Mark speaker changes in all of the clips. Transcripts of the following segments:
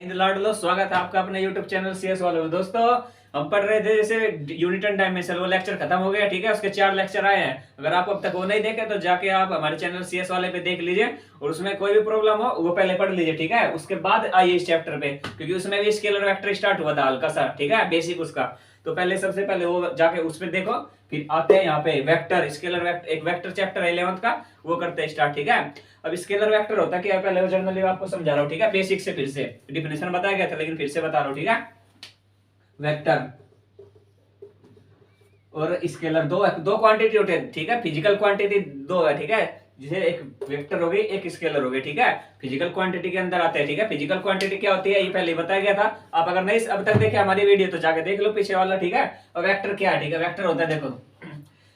Speaker 1: लाडलो, स्वागत है आपका अपने YouTube चैनल सीएस वाले में। दोस्तों, हम पढ़ रहे थे जैसे यूनिट एंड डायमेंशन, वो लेक्चर खत्म हो गया, ठीक है। उसके 4 लेक्चर आए हैं। अगर आप अब तक वो नहीं देखे तो जाके आप हमारे चैनल सीएस वाले पे देख लीजिए, और उसमें कोई भी प्रॉब्लम हो वो पहले पढ़ लीजिए, ठीक है। उसके बाद आइए इस चैप्टर पे, क्योंकि उसमें भी स्केलर वेक्टर स्टार्ट हुआ था हल्का सा, ठीक है, बेसिक उसका। तो पहले सबसे पहले वो जाके उसमें देखो, फिर आते हैं यहाँ पे वेक्टर, स्केलर वेक्टर, एक वेक्टर चैप्टर है 11th का, वो करते हैं स्टार्ट, ठीक है। अब स्केलर वेक्टर होता क्या है, पहले जनरली आपको समझा रहा हूँ, ठीक है, बेसिक से। फिर से डिफिनेशन बताया गया था, लेकिन फिर से बता रहा हूँ, ठीक है। वेक्टर और स्केलर दो क्वांटिटी होते हैं, ठीक है। फिजिकल क्वांटिटी दो है, ठीक है। जैसे एक वेक्टर हो गई, एक स्केलर हो गई, ठीक है। फिजिकल क्वांटिटी के अंदर आते हैं, ठीक है। फिजिकल क्वांटिटी क्या होती है ये पहले बताया गया था। आप अगर नहीं अब तक देखे हमारी वीडियो तो जाके देख लो पीछे वाला, ठीक है। और वेक्टर क्या है, ठीक है। वेक्टर होता है, देखो,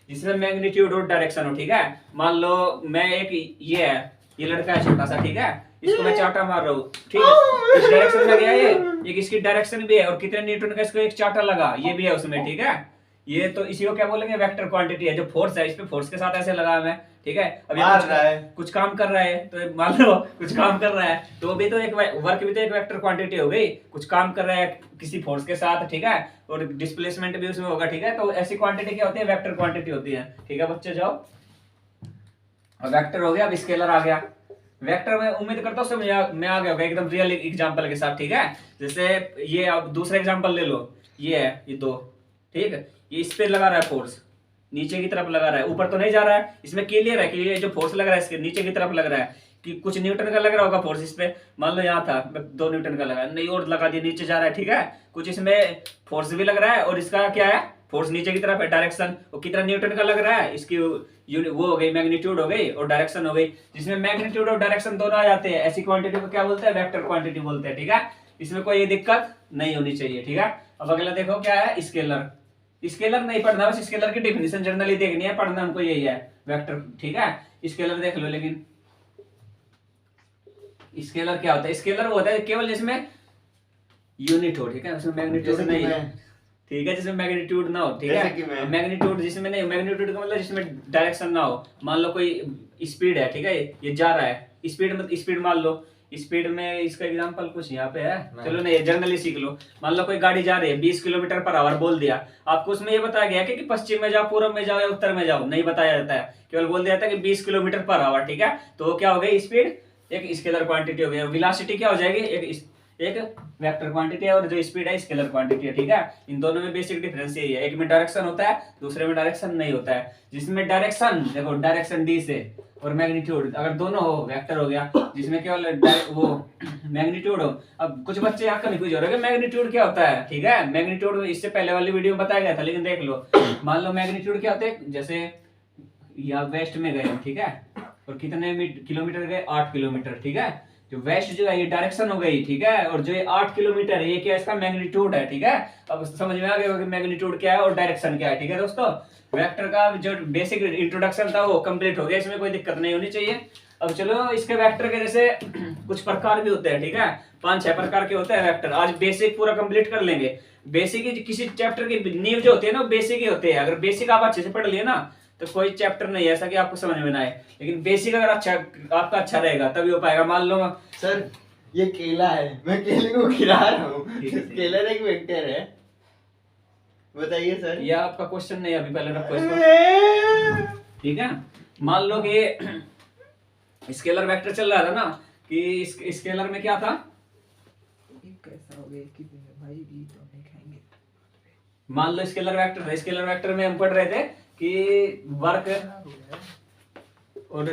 Speaker 1: जिसमें मैग्नीट्यूड और डायरेक्शन हो, ठीक है। मान लो मैं एक ये है, ये लड़का है छोटा सा, ठीक है। इसको मैं चाटा मार रहा हूँ, ठीक है। इस डायरेक्शन में गया ये, एक इसकी डायरेक्शन भी है, और कितने न्यूटन का इसको एक चाटा लगा, ये भी है उसमें, ठीक है। ये तो इसी को क्या बोलेंगे, वेक्टर क्वांटिटी है। जो फोर्स है, इस पे फोर्स के साथ ऐसे लगा मैं, ठीक है। अब ये कुछ काम कर रहा है, तो मान लो कुछ काम कर रहा है, तो भी तो एक वर्क भी तो एक वेक्टर क्वांटिटी हो गई। कुछ काम कर रहा है किसी फोर्स के साथ, ठीक है, और डिस्प्लेसमेंट भी उसमें होगा, ठीक है। तो ऐसी क्वांटिटी क्या होती है, वेक्टर क्वांटिटी होती है, ठीक है बच्चे। जाओ, अब वेक्टर हो गया, अब स्केलर आ गया। वेक्टर में उम्मीद करता हूँ समझ में आ गया होगा एकदम रियल एग्जांपल के साथ, ठीक है। जैसे ये अब दूसरा एग्जांपल ले लो, ये है, ये दो, ठीक है। ये इस पे लगा रहा है फोर्स, नीचे की तरफ लगा रहा है, ऊपर तो नहीं जा रहा है। इसमें क्लियर है कि ये जो फोर्स लग रहा है इसके नीचे की तरफ लग रहा है, कि कुछ न्यूटन का लग रहा होगा फोर्स इस पे। मान लो यहाँ था 2 न्यूटन का लगा, नहीं और लगा दिया, नीचे जा रहा है, ठीक है। कुछ इसमें फोर्स भी लग रहा है, और इसका क्या है, फोर्स नीचे की तरफ है, डायरेक्शन। और कितना न्यूटन का लग रहा है, इसकी वो हो गई मैग्नीट्यूड हो गई, और डायरेक्शन हो गई। जिसमें मैग्नीट्यूड और डायरेक्शन दोनों आ जाते हैं, ऐसी क्वांटिटी को क्या बोलते हैं, वेक्टर क्वांटिटी बोलते हैं, ठीक है। इसमें कोई दिक्कत नहीं होनी चाहिए, ठीक है। अब अगला देखो क्या है, स्केलर। स्केलर नहीं पढ़ना, बस स्केलर की डेफिनेशन जनरली देखनी है, पढ़ना हमको यही है, वेक्टर, ठीक है। स्केलर देख लो, लेकिन स्केलर क्या होता है, स्केलर होता है केवल जिसमें यूनिट हो, ठीक है, उसमें मैग्नीट्यूड नहीं है, ठीक है, जिसमें मैग्नीट्यूड ना हो, ठीक है। मैग्नीट्यूड जिसमें नहीं, मैग्नीट्यूड का मतलब जिसमें डायरेक्शन ना हो। मान लो कोई स्पीड है, ठीक है, ये जा रहा है, स्पीड मान लो। स्पीड में इसका एग्जांपल कुछ यहाँ पे है, चलो नहीं जनरली सीख लो। मान लो कोई गाड़ी जा रही है 20 किलोमीटर पर आवर, बोल दिया आपको। उसमें ये बताया गया कि पश्चिम में जाओ, पूर्व में जाओ या उत्तर में जाओ, नहीं बताया जाता है, केवल बोल दिया जाता है कि 20 किलोमीटर पर आवर, ठीक है। तो क्या हो गई, स्पीड एक स्केलर क्वांटिटी हो गई। वेलोसिटी क्या हो जाएगी, एक वेक्टर क्वांटिटी है, और जो स्पीड है स्केलर क्वांटिटी है, ठीक है। इन दोनों में बेसिक डिफरेंस यही है, एक में डायरेक्शन होता है, दूसरे में डायरेक्शन नहीं होता है। जिसमें डायरेक्शन, देखो डायरेक्शन डी से, और मैग्नीट्यूड अगर दोनों हो, वेक्टर हो गया। जिसमें केवल वो मैग्नीट्यूड हो। अब कुछ बच्चे यहाँ कंफ्यूज हो रहे हैं, मैग्नीट्यूड क्या होता है, ठीक है। मैग्नीट्यूड इससे पहले वाली वीडियो में बताया गया था, लेकिन देख लो। मान लो मैग्नीट्यूड क्या होता है, जैसे यहाँ वेस्ट में गए, ठीक है, और कितने किलोमीटर गए, 8 किलोमीटर, ठीक है। जो वेस्ट जो है ये डायरेक्शन हो गई, ठीक है, और जो ये 8 किलोमीटर है ये क्या, इसका मैग्नीट्यूड है, ठीक है। अब समझ में आ गया कि मैग्नीट्यूड क्या है और डायरेक्शन क्या है, ठीक है दोस्तों। वेक्टर का जो बेसिक इंट्रोडक्शन था वो कंप्लीट हो गया, इसमें कोई दिक्कत नहीं होनी चाहिए। अब चलो, इसके वेक्टर के जैसे कुछ प्रकार भी होते हैं, ठीक है, 5-6 प्रकार के होते हैं वेक्टर। आज बेसिक पूरा कंप्लीट कर लेंगे। बेसिक किसी चैप्टर की नींव जो होती है ना, बेसिक ही होते हैं। अगर बेसिक आप अच्छे से पढ़ लिए ना, तो कोई चैप्टर नहीं है ऐसा कि आपको समझ में ना आए। लेकिन बेसिक अगर आपका अच्छा रहेगा तभी हो पाएगा। मान लो
Speaker 2: सर, ये केला है, मैं केले को खिला रहा हूँ, केला एक वेक्टर है, बताइए सर।
Speaker 1: ये आपका क्वेश्चन नहीं है, अभी पहले रखो इसको, ठीक है। मान लो कि स्केलर वेक्टर चल रहा था ना, कि स्केलर में क्या था,
Speaker 3: कैसा हो गया कि भाई भी तो नहीं खाएंगे।
Speaker 1: मान लो स्केलर वेक्टर है। स्केलर वेक्टर में हम पढ़ रहे थे कि वर्क और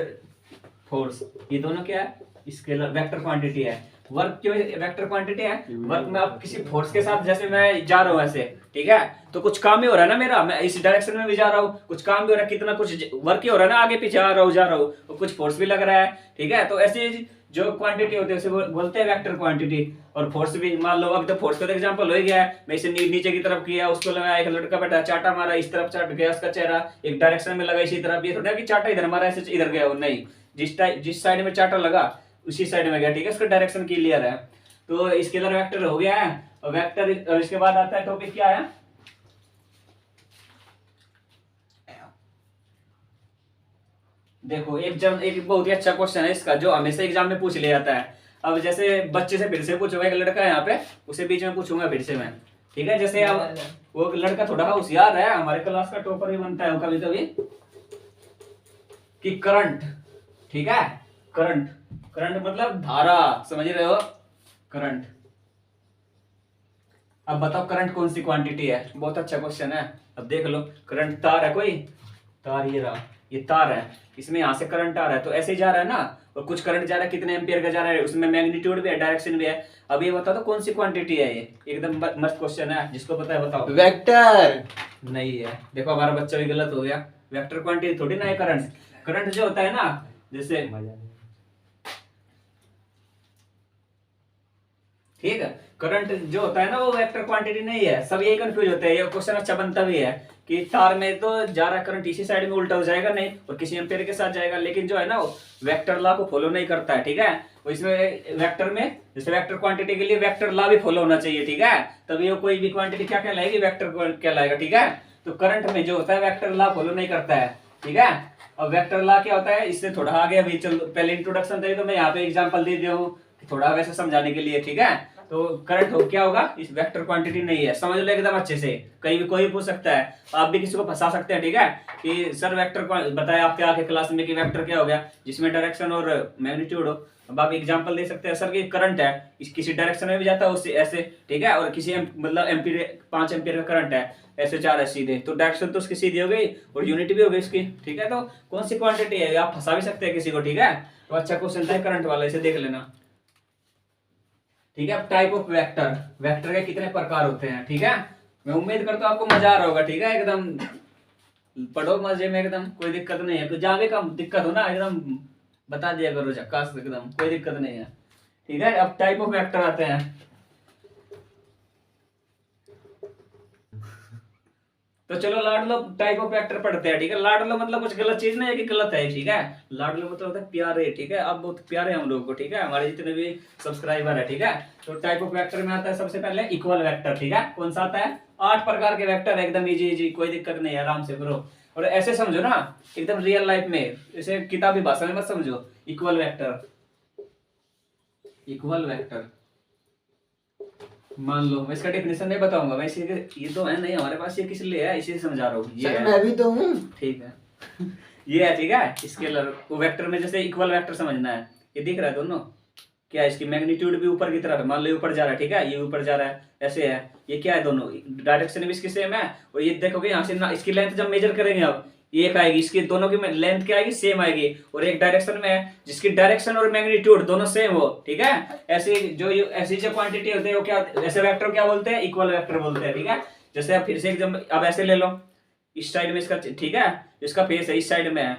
Speaker 1: फोर्स, ये दोनों क्या है, स्केलर वेक्टर क्वांटिटी है। वर्क क्यों वेक्टर क्वांटिटी है, वर्क में आप किसी फोर्स के साथ, जैसे मैं जा रहा हूँ ऐसे, ठीक है, तो कुछ काम ही हो रहा है ना मेरा, मैं इस डायरेक्शन में भी जा रहा हूँ, कुछ काम भी हो रहा है, कितना कुछ वर्क ही हो रहा है ना, आगे पीछे आ रहा हूँ, जा रहा हूँ, और कुछ फोर्स भी लग रहा है, ठीक है। तो ऐसी जो क्वांटिटी होती है उसे बोलते हैं वेक्टर क्वांटिटी। और फोर्स भी, मान लो अभी तो फोर्स का एग्जांपल हो ही गया है, मैं इसे नीचे की तरफ किया, उसको लगाया, एक लड़का बैठा चाटा मारा, इस तरफ चाट गया उसका चेहरा, एक डायरेक्शन में लगा इसी तरफ। ये थोड़ा कि चाटा इधर मारा ऐसे इधर गया, वो नहीं, जिस साइड में चाटा लगा उसी साइड में गया, ठीक है, उसका डायरेक्शन क्लियर है। तो स्केलर वेक्टर हो गया है। और वेक्टर, और इसके बाद आता है टॉपिक क्या है, देखो एक बहुत ही अच्छा क्वेश्चन है इसका, जो हमेशा एग्जाम में पूछ लिया जाता है। अब जैसे बच्चे से फिर से पूछूंगा, एक लड़का है यहाँ पे, उसे बीच में पूछूंगा फिर से मैं, ठीक है। जैसे अब वो लड़का थोड़ा होशियार है, हमारे क्लास का टॉपर भी बनता है कभी कभी, कि करंट, ठीक है, करंट, करंट मतलब धारा, समझ रहे हो, करंट। अब बताओ करंट कौन सी क्वांटिटी है, बहुत अच्छा क्वेश्चन है। अब देख लो, करंट तार है, कोई तार, ये रहा, ये तार है, इसमें यहाँ से करंट आ रहा है, तो ऐसे ही जा रहा है ना, और कुछ करंट जा रहा है, कितने एम्पियर का जा रहा है, उसमें मैग्नीट्यूड भी है, डायरेक्शन भी है। अब ये बताओ तो कौन सी क्वांटिटी है ये, एकदम मस्त क्वेश्चन है, जिसको पता है बताओ।
Speaker 2: वेक्टर
Speaker 1: नहीं है, देखो हमारा बच्चा भी गलत हो गया, वेक्टर क्वांटिटी थोड़ी ना है करंट। करंट जो होता है ना, जैसे, ठीक है, करंट जो होता है ना वो वेक्टर क्वांटिटी नहीं है, सब यही कंफ्यूज होते हैं। ये क्वेश्चन अच्छा बनता भी है कि तार में तो जा रहा करंट इसी साइड में उल्टा हो जाएगा नहीं, और किसी एम्पियर के साथ जाएगा, लेकिन जो है ना वो वेक्टर लॉ को फॉलो नहीं करता है, ठीक है। वो इसमें वेक्टर में, जैसे वेक्टर क्वांटिटी के लिए वेक्टर लॉ भी फॉलो होना चाहिए, ठीक है, तभी वो कोई भी क्वांटिटी क्या कहलाएगी, वेक्टर कहलाएगा, ठीक है। तो करंट में जो होता है वेक्टर लॉ फॉलो नहीं करता है, ठीक है। अब वेक्टर लॉ क्या होता है, इससे थोड़ा आगे अभी चल, पहले इंट्रोडक्शन दी तो मैं यहाँ पे एग्जांपल दे दिया हूँ थोड़ा वैसे समझाने के लिए, ठीक है। तो करंट हो क्या होगा, इस वेक्टर क्वांटिटी नहीं है, समझ लो एकदम अच्छे से, कहीं भी कोई पूछ सकता है, आप भी किसी को फंसा सकते हैं, ठीक है, कि सर वेक्टर बताया आपके आके क्लास में कि वेक्टर क्या हो गया, जिसमें डायरेक्शन और मैग्नीट्यूड हो। अब आप एग्जांपल दे सकते हैं, सर कि करंट है, किसी डायरेक्शन में भी जाता है उससे ऐसे, ठीक है, और किसी मतलब एम्पीयर 5 एम्पीयर का करंट है, ऐसे 4 है सीधे, तो डायरेक्शन तो उसकी सीधी हो गई और यूनिट भी हो गई इसकी, ठीक है। तो कौन सी क्वांटिटी है, आप फंसा भी सकते हैं किसी को, ठीक है। तो अच्छा क्वेश्चन था करंट वाला, इसे देख लेना, ठीक है। अब टाइप ऑफ वेक्टर, वेक्टर के कितने प्रकार होते हैं, ठीक है। मैं उम्मीद करता हूँ आपको मजा आ रहा होगा, ठीक है, एकदम पढ़ो मजे में, एकदम कोई दिक्कत नहीं है, जहाँ भी कम दिक्कत हो ना एकदम बता दिया करो, झक्कास एकदम, कोई दिक्कत नहीं है, ठीक है। अब टाइप ऑफ वेक्टर आते हैं, तो चलो लाडलो टाइप ऑफ वेक्टर पढ़ते हैं, ठीक है। लाडलो मतलब कुछ गलत चीज नहीं है कि गलत है, ठीक है। लाडलो मतलब होता है प्यारे, ठीक है, अब बहुत प्यारे हम लोगों को, ठीक है, हमारे जितने भी सब्सक्राइबर है, ठीक है। तो टाइप ऑफ वेक्टर में आता है सबसे पहले इक्वल वेक्टर, ठीक है। कौन सा आता है, 8 प्रकार के वेक्टर, एकदम इजी इजी, कोई दिक्कत नहीं है, आराम से करो, और ऐसे समझो ना एकदम रियल लाइफ में, इसे किताबी भाषा में मत समझो। इक्वल वेक्टर, इक्वल वेक्टर मान लो, मैं इसका डेफिनेशन नहीं बताऊंगा वैसे, ये तो है नहीं हमारे पास, ये किस लिए है इसे समझा रहा हूँ, ये है,
Speaker 2: मैं भी तो हूँ,
Speaker 1: ठीक है। ये है, ठीक है, स्केलर वो वेक्टर में जैसे इक्वल वेक्टर समझना है, ये दिख रहा है दोनों, क्या है, इसकी मैग्नीट्यूड भी ऊपर की तरफ है, मान लो ऊपर जा रहा है, ठीक है, ये ऊपर जा रहा है, ऐसे है, ये क्या है, दोनों डायरेक्शन भी इसकी सेम है, और ये देखोगे यहाँ से ना, इसकी लेंथ जब मेजर करेंगे अब एक आएगी, इसकी दोनों की लेंथ क्या आएगी, सेम आएगी, और एक डायरेक्शन में है जिसकी डायरेक्शन और मैग्नीट्यूड दोनों सेम हो, ठीक है। ऐसे जो ऐसी जो क्वांटिटी होती है वो क्या, ऐसे वेक्टर क्या बोलते हैं, इक्वल वेक्टर बोलते हैं, ठीक है। जैसे अब फिर से एकदम, अब ऐसे ले लो, इस साइड में इसका, ठीक है, इसका फेस है इस साइड में है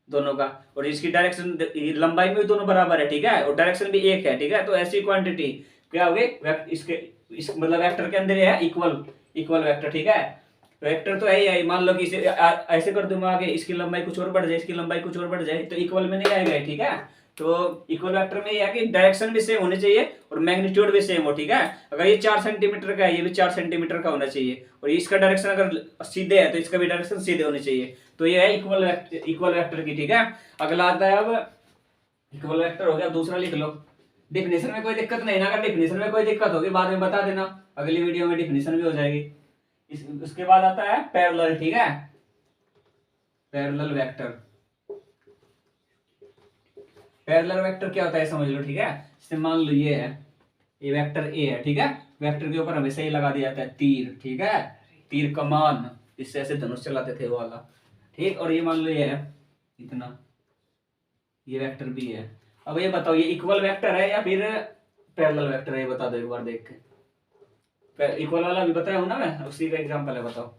Speaker 1: दोनों का, और इसकी डायरेक्शन लंबाई में भी दोनों बराबर है, ठीक है, और डायरेक्शन भी एक है, ठीक है। तो ऐसी क्वांटिटी क्या होगी, इसके इस मतलब वेक्टर के अंदर है इक्वल, इक्वल वेक्टर, ठीक है। वेक्टर तो यही है, मान लो कि इसे ऐसे कर दूंगा आगे, इसकी लंबाई कुछ और बढ़ जाए, इसकी लंबाई कुछ और बढ़ जाए, तो इक्वल में नहीं आएगा, ठीक है। तो इक्वल वेक्टर में यह है कि डायरेक्शन भी सेम होनी चाहिए और मैग्नीट्यूड भी सेम हो, ठीक है। अगर ये 4 सेंटीमीटर का है, ये भी 4 सेंटीमीटर का होना चाहिए, और इसका डायरेक्शन अगर सीधे है तो इसका भी डायरेक्शन सीधे होनी चाहिए, तो ये है इक्वल वेक्टर की, ठीक है। अगला आता है, अब इक्वल वेक्टर हो गया, दूसरा लिख लो। डिफिनेशन में कोई दिक्कत नहीं ना, अगर डिफिनेशन में कोई दिक्कत होगी बाद में बता देना, अगली वीडियो में डिफिनेशन भी हो जाएगी। उसके बाद आता है पैरेलल, ठीक है, पैरेलल वेक्टर। पैरेलल वेक्टर क्या होता है समझ लो, ठीक है। जैसे मान लो ये है, ये वेक्टर ए है, ठीक है, वेक्टर के ऊपर हमेशा ही लगा दिया जाता है तीर, ठीक है, तीर कमान, इससे ऐसे धनुष चलाते थे वो वाला, ठीक। और ये मान लो ये है इतना, ये वेक्टर भी है। अब ये बताओ ये इक्वल वेक्टर है या फिर पैरेलल वेक्टर है, ये बता दो एक बार देख के। इक्वल वाला भी बताया हूं ना मैं, उसी का एग्जांपल है, बताओ।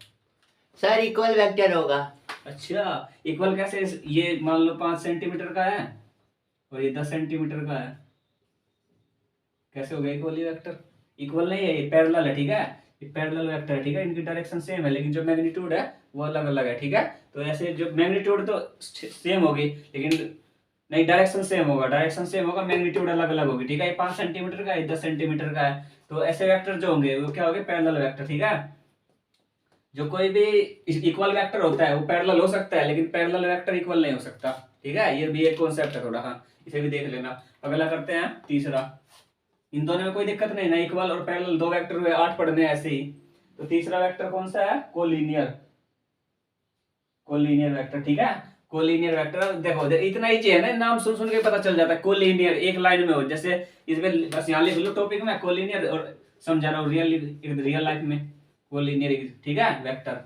Speaker 2: सर इक्वल वेक्टर होगा।
Speaker 1: अच्छा, इक्वल कैसे, ये मान लो 5 सेंटीमीटर का है और ये 10 सेंटीमीटर का है, कैसे हो गया इक्वल वेक्टर, इक्वल नहीं है, ये पैरेलल है, ठीक है, ये पैरेलल वेक्टर है, ठीक है। इनकी डायरेक्शन सेम है लेकिन जो मैग्नीट्यूड है वो अलग अलग है, ठीक है। तो ऐसे जो मैग्नीट्यूड तो सेम होगी लेकिन नहीं, डायरेक्शन सेम होगा, डायरेक्शन सेम होगा, मैग्नीट्यूड अलग अलग होगी, ठीक है। ये 5 सेंटीमीटर का है, 10 सेंटीमीटर का है, तो ऐसे वेक्टर जो होंगे वो क्या होंगे, पैरेलल वेक्टर, ठीक है। जो कोई भी इक्वल वेक्टर होता है वो पैरेलल हो सकता है लेकिन पैरेलल वेक्टर इक्वल नहीं हो सकता, ठीक है। ये भी एक कॉन्सेप्ट है थोड़ा, हाँ, इसे भी देख लेना। अगला करते हैं तीसरा, इन दोनों में कोई दिक्कत नहीं ना, इक्वल और पैरेलल दो वेक्टर हुए, 8 पढ़ने हैं ऐसे ही। तो तीसरा वेक्टर कौन सा है? कोलिनियर, कोलिनियर वेक्टर, ठीक है। कोलिनियर वेक्टर देखो इतना इजी है ना, नाम सुन सुन के पता चल जाता है। कोलिनियर एक लाइन में हो, जैसे इसमें बस यहाँ लिख लो टॉपिक में कोलिनियर, और समझा रहा हूँ रियल लाइफ में कोलिनियर, ठीक है, वेक्टर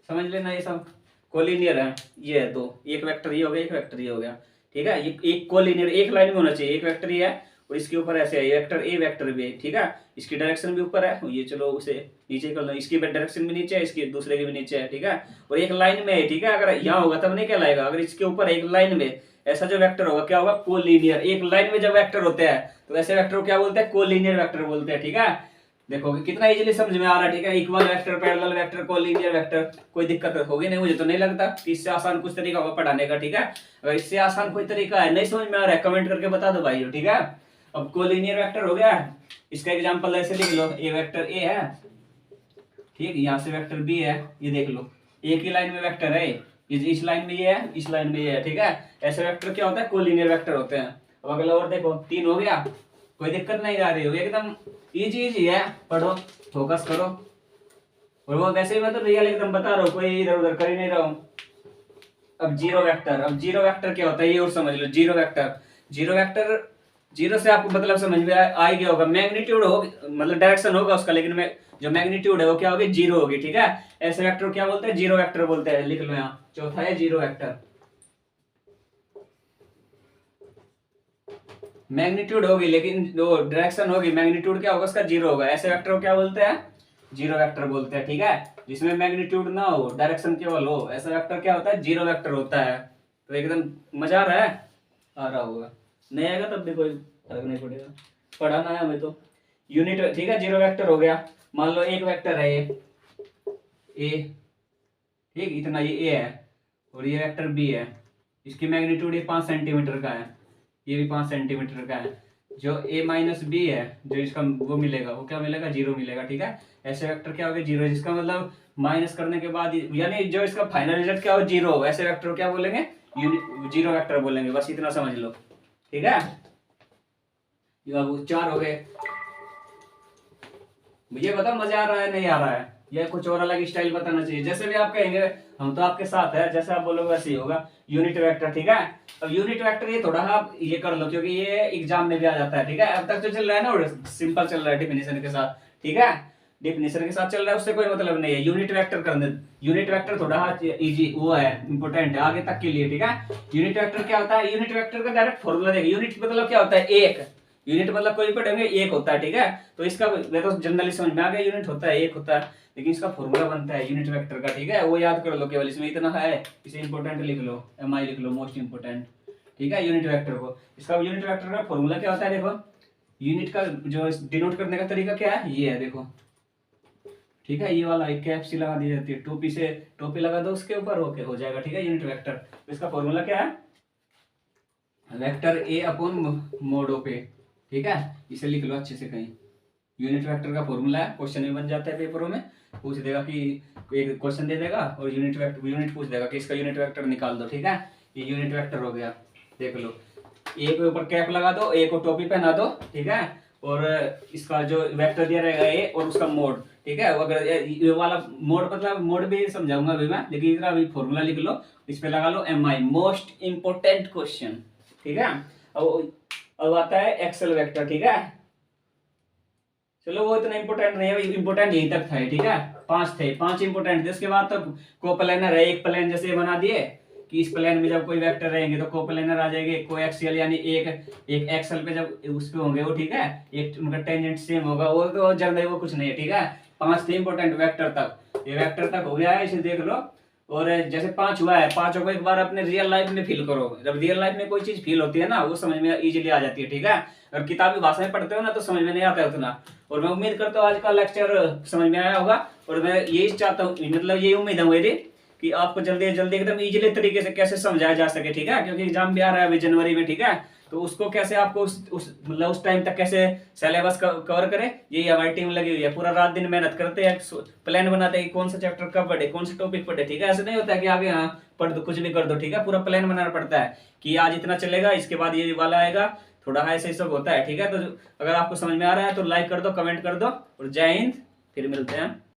Speaker 1: समझ लेना ये सब कोलिनियर है। ये है दो, एक वेक्टर ये हो गया, एक वेक्टर ये हो गया, ठीक है। ये एक कोलिनियर एक लाइन में होना चाहिए, एक वेक्टर ये है और इसके ऊपर ऐसे है, ये वेक्टर ए वेक्टर भी है, ठीक है। इसकी डायरेक्शन भी ऊपर है, ये चलो उसे नीचे कर लो, इसकी डायरेक्शन भी नीचे है, इसकी दूसरे की भी नीचे है, ठीक है। और एक लाइन में है, ठीक है। अगर यहाँ होगा तब नहीं कहलाएगा, अगर इसके ऊपर एक लाइन में ऐसा जो वेक्टर होगा क्या होगा? कोलिनियर। एक लाइन में जब वेक्टर होते हैं तो ऐसे वेक्टर को क्या बोलते हैं? कोलिनियर वेक्टर बोलते हैं, ठीक है। देखो कितना इजीली समझ में आ रहा है, ठीक है। Equal vector, parallel vector, collinear vector, कोई दिक्कत होगी नहीं, मुझे तो नहीं लगता कि इससे आसान कुछ तरीका होगा पढ़ाने का, ठीक है। अगर इससे आसान कोई तरीका है, नहीं समझ में आ रहा है, कमेंट करके बता दो भाई, ठीक है। अब कोलिनियर वेक्टर हो गया, इसका एग्जांपल ऐसे लिख लो, ए वेक्टर ए है, ठीक, यहाँ से वेक्टर बी है, ये देख लो एक ही लाइन में वेक्टर है, इस लाइन में ये है, इस लाइन में ये है, ठीक है। ऐसे वेक्टर क्या होता है? कोलिनियर वेक्टर होते हैं। अब अगला और देखो, 3 हो गया, कोई दिक्कत नहीं आ रही होगी, एकदम इजी है, पढ़ो, फोकस करो। और वो वैसे ही मैं तो रियल एकदम बता रहा हूँ, कोई इधर उधर कर ही नहीं रहा हूँ। अब जीरो वेक्टर, अब जीरो वेक्टर क्या होता है ये और समझ लो। Zero vector, zero vector, zero से आपको मतलब समझ में आ गया होगा, मैग्नीट्यूड हो मतलब डायरेक्शन होगा उसका, लेकिन मैं जो मैग्नीट्यूड है वो क्या होगी? जीरो होगी, ठीक है। ऐसे वेक्टर क्या बोलते हैं? जीरो वेक्टर बोलते हैं, लिख लो यहाँ। चौथा है जीरो वेक्टर, मैग्नीट्यूड होगी लेकिन जो डायरेक्शन होगी, मैग्नीट्यूड क्या होगा उसका? जीरो होगा। ऐसे वेक्टर को क्या बोलते हैं? जीरो वेक्टर बोलते हैं, ठीक है। जिसमें मैग्नीट्यूड ना हो, डायरेक्शन केवल हो, ऐसा वेक्टर क्या होता है? जीरो वेक्टर होता है। तो एकदम मजा आ रहा है, आ रहा होगा, नहीं आएगा तब भी कोई फर्क नहीं पड़ेगा, पढ़ाना है हमें तो। यूनिट, ठीक है, जीरो वेक्टर हो गया। मान लो एक वेक्टर है ए, ठीक, इतना ये ए है और ये वेक्टर बी है, इसकी मैग्नीट्यूड ये 5 सेंटीमीटर का है, ये भी 5 सेंटीमीटर का है। जो ए माइनस बी है, जो इसका वो मिलेगा, वो क्या मिलेगा? जीरो मिलेगा, ठीक है। ऐसे वेक्टर क्या हो गया? जीरो, जिसका मतलब माइनस करने के बाद यानी जो इसका फाइनल रिजल्ट क्या हो? जीरो हो। ऐसे वेक्टर को क्या बोलेंगे? जीरो वेक्टर बोलेंगे, बस इतना समझ लो, ठीक है। ये अब 4 हो गए। मुझे बता मजा आ रहा है नहीं आ रहा है, या कुछ और अलग स्टाइल बताना चाहिए? जैसे भी आप कहेंगे हम तो आपके साथ है, जैसे आप बोलोगे वैसे ही होगा। यूनिट वेक्टर, ठीक है। अब यूनिट वेक्टर ये थोड़ा आप ये कर लो, क्योंकि ये एग्जाम में भी आ जाता है, ठीक है। अब तक जो चल रहा है ना सिंपल चल रहा है डेफिनेशन के साथ, ठीक है, डेफिनेशन के साथ चल रहा है, उससे कोई मतलब नहीं है। यूनिट वेक्टर करने, यूनिट वेक्टर थोड़ा इजी वो है, इंपॉर्टेंट है आगे तक के लिए, ठीक है। यूनिट वेक्टर क्या होता है? यूनिट वेक्टर का डायरेक्ट फॉर्मूला देखिए। यूनिट मतलब क्या होता है? एक। यूनिट मतलब कोई पढ़ेंगे एक होता है, ठीक है। तो इसका तो जनरली समझ में आ गया, यूनिट होता है एक होता है, लेकिन इसका फॉर्मूला बनता है यूनिट वेक्टर का, ठीक है। वो याद कर लो केवल, इसमें इतना है, इसे इंपॉर्टेंट लिख लो, MI लिख लो, मोस्ट इंपोर्टेंट, ठीक है। यूनिट वेक्टर को, इसका यूनिट वेक्टर का फॉर्मूला क्या होता है? देखो यूनिट का जो डिनोट करने का तरीका क्या है? ये है, देखो, ठीक है। ये वाला एक कैप सी लगा दी जाती है, टोपी से टोपी लगा दो उसके ऊपर, ओके हो जाएगा, ठीक है। यूनिट वेक्टर, तो इसका फॉर्मूला क्या है? Vector A upon mod of A, ठीक है। इसे लिख लो अच्छे से कहीं। यूनिट वेक्टर का फॉर्मूला है, क्वेश्चन में बन जाता है, पेपरों में पूछ देगा कि एक क्वेश्चन दे देगा और यूनिट पूछ देगा कि इसका यूनिट वेक्टर निकाल दो, ठीक है। ये यूनिट वेक्टर हो गया, देख लो। ए के ऊपर कैप लगा दो, ए को टोपी पहना दो, ठीक है। और इसका जो वेक्टर दिया रहेगा ए और उसका मोड, ठीक है। अगर ये वाला मोड मतलब मोड भी समझाऊंगा अभी मैं, लेकिन इतना अभी फॉर्मूला लिख लो, इस पे लगा लो MI, मोस्ट इंपोर्टेंट क्वेश्चन, ठीक है। अब आता है एक्सेल वेक्टर, ठीक है। चलो वो इतना इंपोर्टेंट नहीं है, इंपोर्टेंट यहीं तक था, ठीक है। 5 थे, 5 इंपोर्टेंट थे। उसके बाद तो कोप्लानर है, एक प्लेन जैसे बना दिए कि इस प्लेन में जब कोई वेक्टर रहेंगे तो कोप्लानर आ जाएंगे, कोएक्सियल यानी एक एक्सल पे जब उस पे होंगे वो, ठीक है, एक उनका टेंजेंट सेम होगा, वो तो जनरली वो कुछ नहीं है, ठीक है। 5 थे इंपोर्टेंट वेक्टर तक, ये वेक्टर तक हो गया है, इसे देख लो। और जैसे 5 हुआ है, 5 को एक बार अपने रियल लाइफ में फील करो। जब रियल लाइफ में कोई चीज फील होती है ना, वो समझ में इजीली आ जाती है, ठीक है। अगर किताबी भाषा में पढ़ते हो ना तो समझ में नहीं आता है उतना। और मैं उम्मीद करता हूँ आज का लेक्चर समझ में आया होगा, और मैं यही चाहता हूँ, मतलब यही उम्मीद है मेरी कि आपको जल्दी से जल्दी एकदम इजीली तरीके से कैसे समझाया जा सके, ठीक है। क्योंकि एग्जाम भी आ रहा है अभी जनवरी में, ठीक है। तो उसको कैसे आपको उस टाइम तक कैसे सिलेबस कवर करे, यही हमारी टीम लगी हुई है। पूरा रात दिन मेहनत करते हैं, प्लान बनाते हैं कि कौन सा चैप्टर कब पढ़े, कौन सा टॉपिक पढ़े, ठीक है। ऐसे नहीं होता है कि आप यहाँ पढ़ दो कुछ भी कर दो, ठीक है। पूरा प्लान बनाना पड़ता है कि आज इतना चलेगा, इसके बाद ये वाला आएगा, थोड़ा ऐसे ही सब होता है, ठीक है। तो अगर आपको समझ में आ रहा है तो लाइक कर दो, कमेंट कर दो, और जय हिंद, फिर मिलते हैं।